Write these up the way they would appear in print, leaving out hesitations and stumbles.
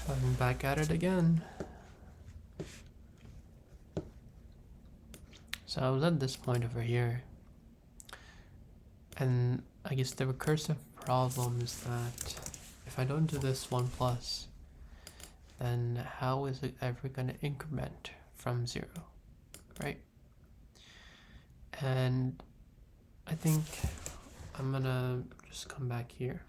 I'm back at it again. So I was at this point over here, and I guess the recursive problem is that if I don't do this 1 plus, then how is it ever going to increment from 0, right? And I think I'm gonna just come back here.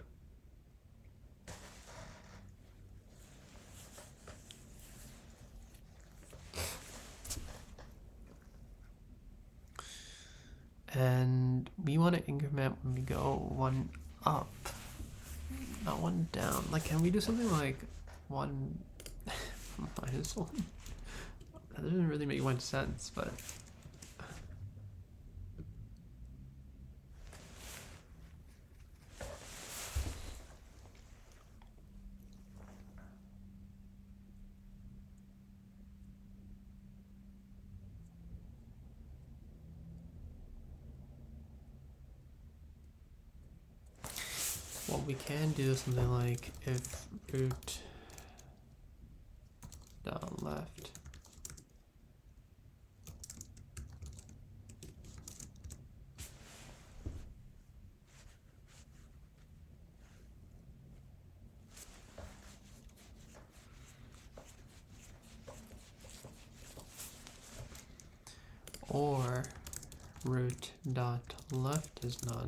And we want to increment when we go 1 up, not 1 down. Like, can we do something like 1 minus 1? That doesn't really make much sense, but what we can do is something like if root down left or root dot left is none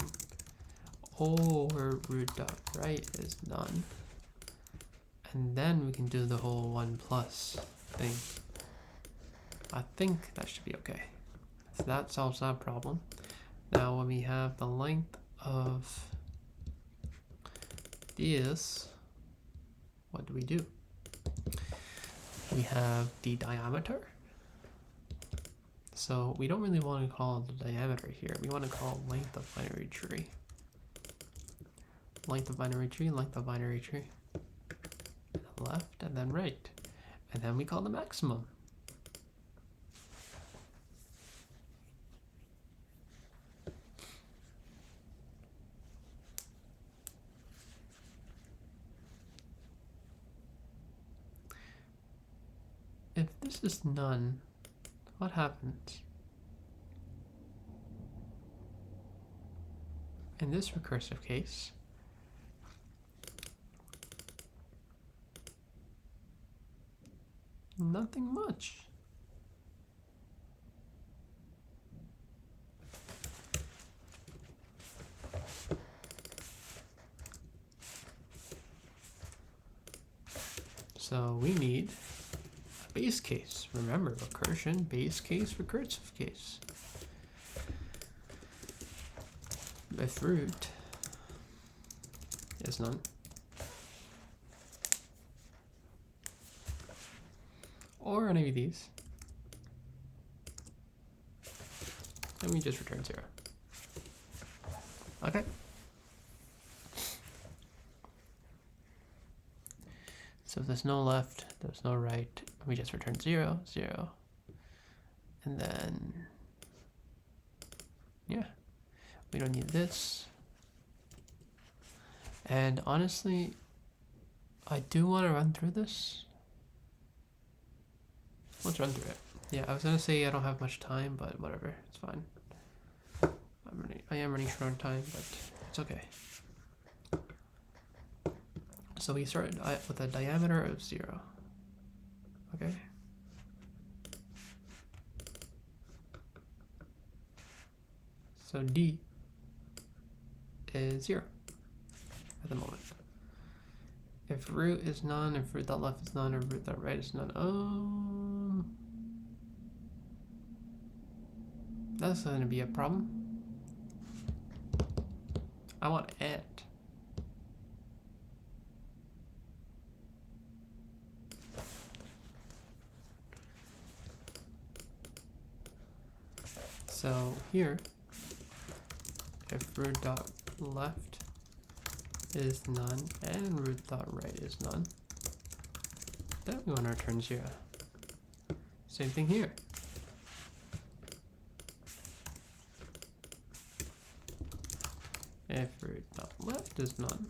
or root dot right is none, and then we can do the whole 1 plus thing. I think that should be okay. So that solves that problem. Now when we have the length of this, what do? We have the diameter. So we don't really want to call the diameter here. We want to call length of binary tree. Length of binary tree, length of binary tree. Left and then right. And then we call the maximum. If this is none, what happens? In this recursive case, nothing much. So we need a base case. Remember, recursion, base case, recursive case. If root is none, or any of these, then we just return 0. Okay. So if there's no left, there's no right, we just return 0, 0. And then, yeah, we don't need this. And honestly, I do want to run through this. Let's run through it. Yeah, I was gonna say I don't have much time, but whatever, it's fine. I am running short on time, but it's okay. So we start with a diameter of 0. Okay. So D is 0 at the moment. If root is none, if root dot left is none, or root dot right is none, that's going to be a problem. I want and. So here, if root dot left is none and root dot right is none, then we want to return 0. Same thing here. If root dot left is none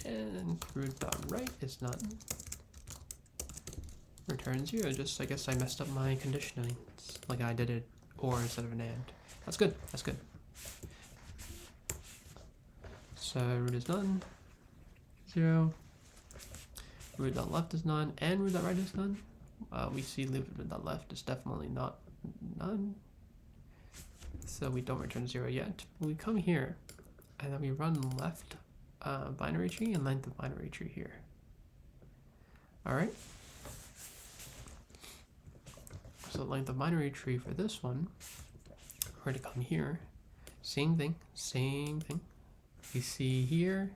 And root dot right is none. Return 0, just I guess I messed up my conditioning. It's like I did it or instead of an and. That's good, that's good. So root is none, 0. Root dot left is none, and root dot right is none. We see root dot left is definitely not none. So we don't return 0 yet. We come here, and then we run left binary tree and length of binary tree here. Alright. So length of binary tree for this one, we're going to come here. Same thing, same thing. We see here,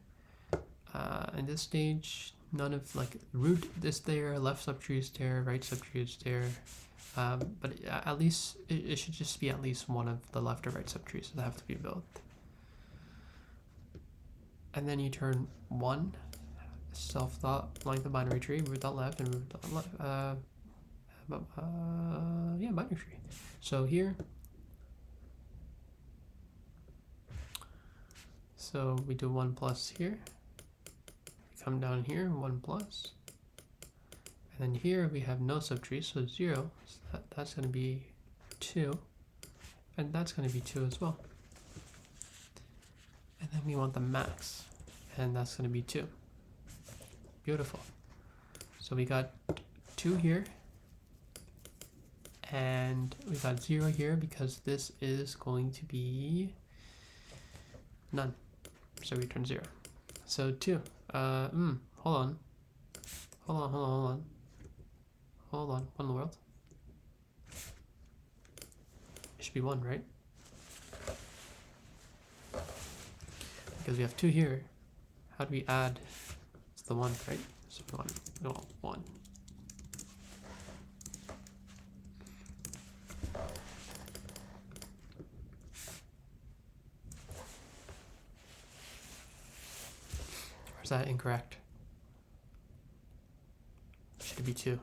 in this stage, none of like root is there, left subtree is there, right subtree is there. But at least it should just be at least one of the left or right subtrees, so they have to be both. And then you turn 1, self-thought, length of binary tree, root dot left and root dot left, yeah, binary tree. So here, so we do 1 plus here, we come down here, 1 plus, and then here we have no subtree, so 0, so that's going to be 2, and that's going to be 2 as well. And then we want the max, and that's going to be 2. Beautiful. So we got 2 here, and we got 0 here because this is going to be none. So we return 0. So 2. Hold on. Hold on. What in the world? It should be 1, right? Because we have 2 here. How do we add to the 1, right? So 1. No, 1. Or is that incorrect? Should it be 2?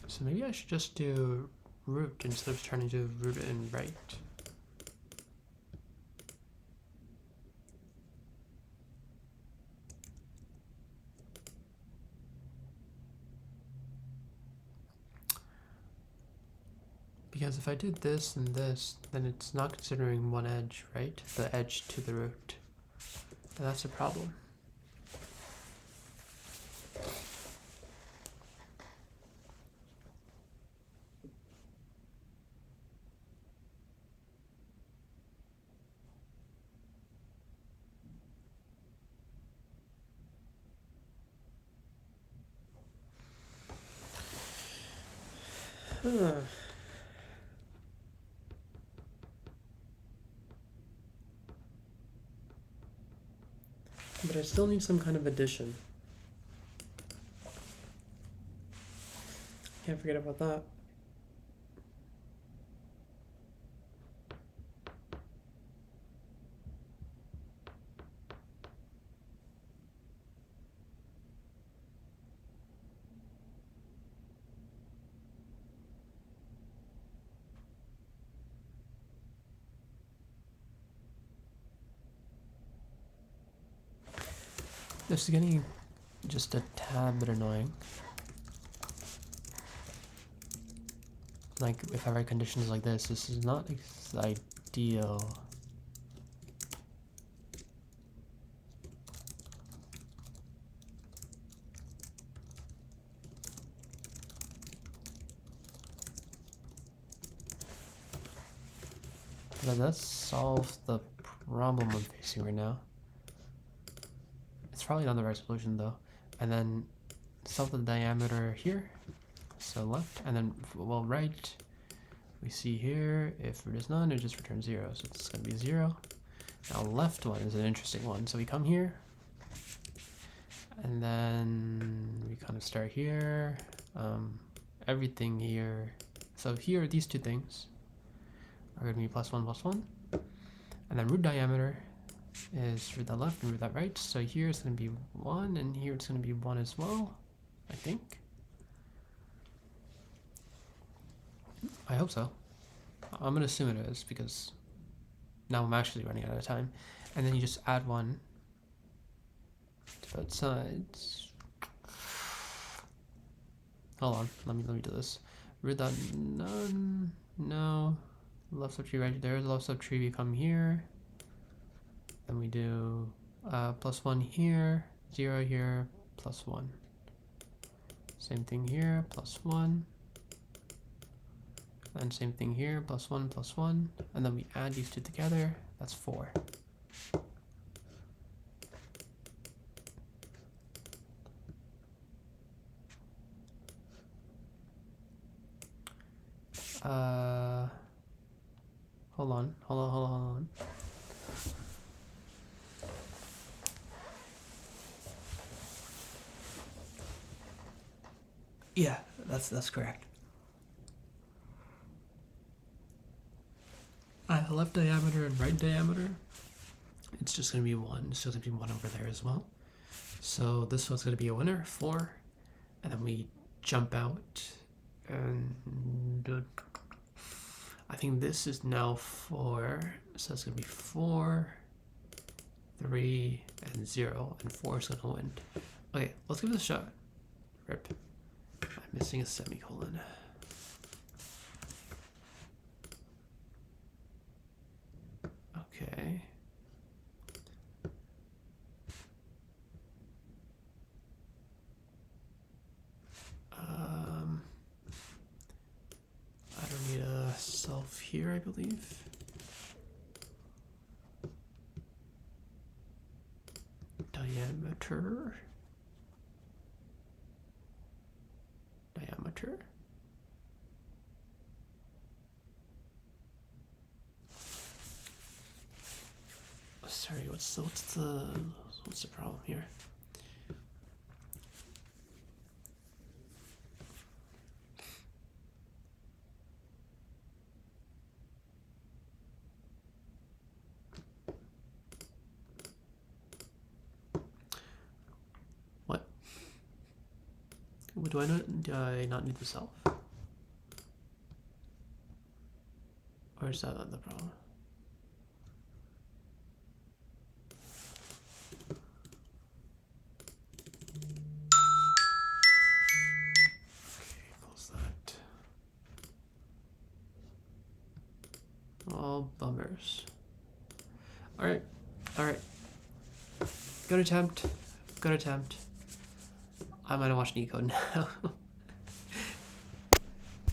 So maybe I should just do root instead of trying to do root and right. Because if I did this and this, then it's not considering one edge, right? The edge to the root. And that's a problem. But I still need some kind of addition. Can't forget about that. This is getting just a tad bit annoying. Like, if I write conditions like this is not ideal. But let's solve the problem I'm facing right now. It's probably not the right solution though. And then solve the diameter here. So left, and then, well, right, we see here, if root is none, it just returns 0, so it's going to be 0. Now left one is an interesting one. So we come here, And then we kind of start here. Everything here. So here, these two things are going to be +1, +1. And then root diameter is root that left and root that right. So here it's going to be 1, and here it's going to be 1 as well, I think. I hope so. I'm going to assume it is, because now I'm actually running out of time. And then you just add 1 to both sides. Hold on, let me do this. Root that none, no. Left subtree right there, left subtree, we come here. Then we do +1 here, 0 here, +1. Same thing here, +1. And same thing here, +1, +1. And then we add these two together, that's 4. Hold on. Yeah, that's correct. Left diameter and right diameter, it's just going to be 1. It's just going to be 1 over there as well. So this one's going to be a winner, 4. And then we jump out. And I think this is now 4. So it's going to be 4, 3, and 0. And 4 is going to win. Okay, let's give this a shot. Rip. I'm missing a semicolon. Okay. I don't need a self here, I believe. Diameter. Sorry, what's the problem here? What? Do I not need the self? Or is that not the problem? All bummers. Alright. Good attempt. I might have watched Decode now.